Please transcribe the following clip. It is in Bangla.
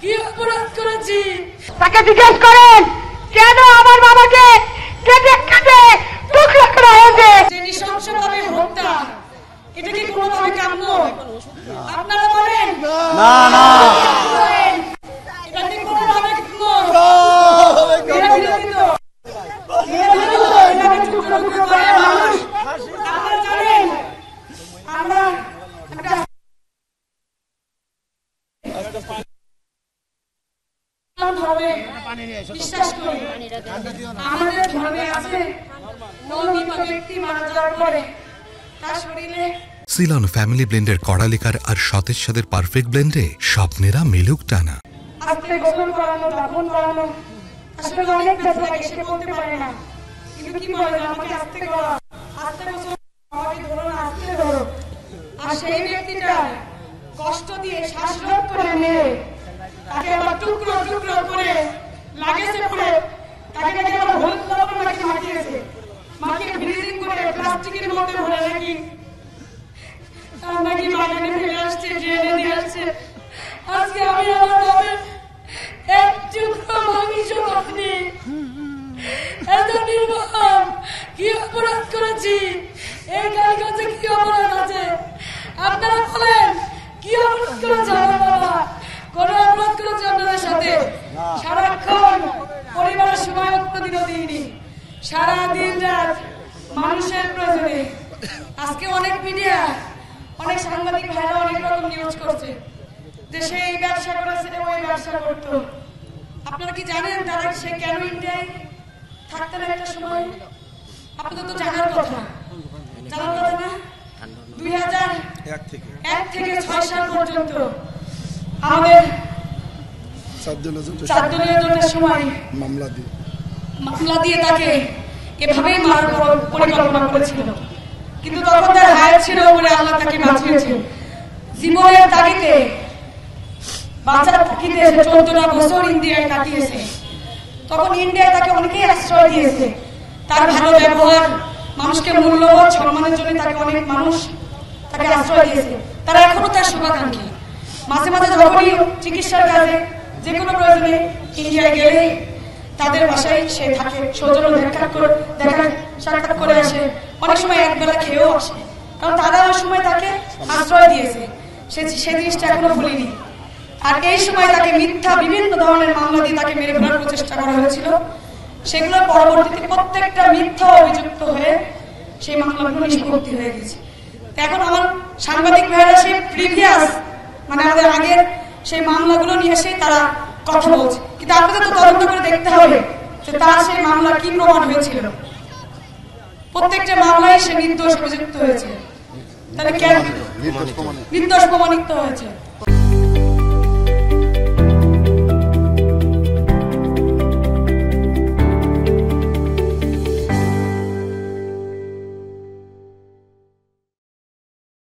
কি অপরাধ করেছি তাকে জিজ্ঞেস করেন কেন আমার বাবাকে কেটে কেটে টুকরো করা হয়েছে। যে নৃশংসভাবে হত্যা, এটা কি কোনোভাবে কাম্য? আপনারা বলেন না না, এটা কি কোনোভাবে কাম্য? আপনারা জানেন আমরা বিশ্বাস করি, আমাদের ধর্মে আছে মৃত ব্যক্তি মারা যাওয়ার পরে তার শরীরে সিলন ফ্যামিলি ব্লেন্ডের কড়ালিকার আর সতেজ স্বাদের পারফেক্ট ব্লেন্ডে স্বপ্নেরা মিলুক টানা। আস্তে গোসল করানো, দাফন করানো, আসলে অনেক ব্যথা লাগে, সে বলতে পারে না, কিন্তু কি বলে আমাকে আস্তে করা, আস্তে গোসল, আমাকে ধরো না, আস্তে ধরো। আর সেই ব্যক্তিটা কষ্ট দিয়ে শ্বাসরোধ করে নিয়ে তাকে আবার টুকরো টুকরো করে লাগেছে পড়ে তাকে নাকি আবার হলুদ লবণ নাকি মাখিয়েছে, মাখিয়ে ফ্রিজিং করে প্লাস্টিকের মধ্যে ভরে নাকি তার নাকি বাগানে ফেলে আসছে, ড্রেনে দিয়ে আসছে। আজকে আমি আমার বাবার এক টুকরো মাংস আপনি এত নির্মম কি অপরাধ করেছি, এই কালীগঞ্জে কি অপরাধ আছে? আপনারা বলেন কি অপরাধ করেছে আমার বাবা? কোন অপরাধ করেছে আপনাদের সাথে? সারাক্ষণ পরিবারের সময় কোনদিনও দিইনি, সারাদিন রাত মানুষের প্রয়োজনে। আজকে অনেক মিডিয়া, অনেক সাংবাদিক ভাইরা অনেক রকম নিউজ করছে যে সে এই ব্যবসা করেছে, ওই ব্যবসা করতো। আপনারা কি জানেন তারা সে কেন ইন্ডিয়ায় থাকতেন একটা সময়? আপনাদের তো জানার কথা, জানার কথা না? 2001 থেকে 6 সাল পর্যন্ত আমাদের 7 দলীয় জোটের সময় মামলা দিয়ে তাকে এভাবেই মারার পরিকল্পনা করেছিল, কিন্তু তখন তার হায়াত ছিল বলে আল্লাহ তাকে বাঁচিয়েছেন। জীবনের তাগিদে বাঁচার তাগিদে 14টা বছর ইন্ডিয়ায় কাটিয়েছে। তখন ইন্ডিয়ায় তাকে অনেকেই আশ্রয় দিয়েছে, তার ভালো ব্যবহার, মানুষকে মূল্যবোধ সম্মানের জন্য তাকে অনেক মানুষ তাকে আশ্রয় দিয়েছে। তারা এখনো তার শুভাকাঙ্ক্ষী। মাঝে মাঝে যখনই চিকিৎসার কাজে যে কোনো প্রয়োজনে ইন্ডিয়ায় গেলে তাদের বাসায় সে থাকে, সৌজন্য দেখা সাক্ষাৎ করে আসে, অনেক সময় একবেলা খেয়েও আসে, কারণ তারা ওই সময় তাকে আশ্রয় দিয়েছে। সে জিনিসটা এখনো ভুলিনি। আর এই সময় তাকে মিথ্যা বিভিন্ন ধরনের মামলা দিয়ে তাকে মেরে ফেলার প্রচেষ্টা করা হয়েছিল। সেগুলো পরবর্তীতে প্রত্যেকটা মিথ্যা অভিযুক্ত হয়ে সেই মামলাগুলো নিষ্পত্তি হয়ে গেছে। এখন আমার সাংবাদিক ভাইরা সেই প্রিভিয়াস মানে আমাদের আগের সেই মামলাগুলো নিয়ে এসে তারা কথা বলছে, কিন্তু আপনাদের তো তদন্ত করে দেখতে হবে যে তার সেই মামলা কি প্রমাণ হয়েছিল। প্রত্যেকটা মামলায় সে নির্দোষ অভিযুক্ত হয়েছে, তাহলে কেন নির্দোষ প্রমাণিত হয়েছে?